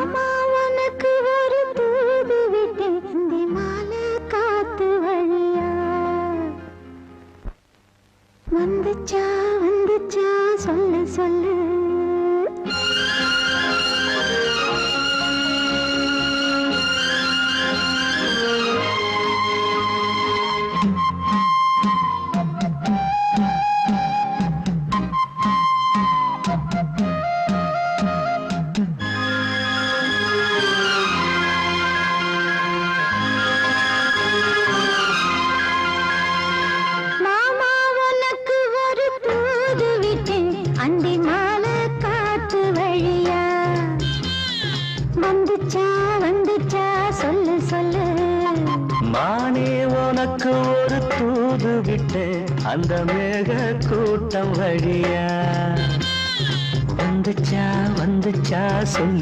மாமா உனக்கு ஒரு தூது விட்டேன் இந்த மாலை காத்து வழியா வந்துச்சா வந்துச்சா சொல்லு சொல்லு அந்தி மாலை காத்து வழியா வந்துச்சா வந்துச்சா சொல்லு சொல்லு மானே உனக்கு ஒரு தூது விட்டு அந்த மேக கூட்டம் வழியா வந்துச்சா வந்துச்சா சொல்லு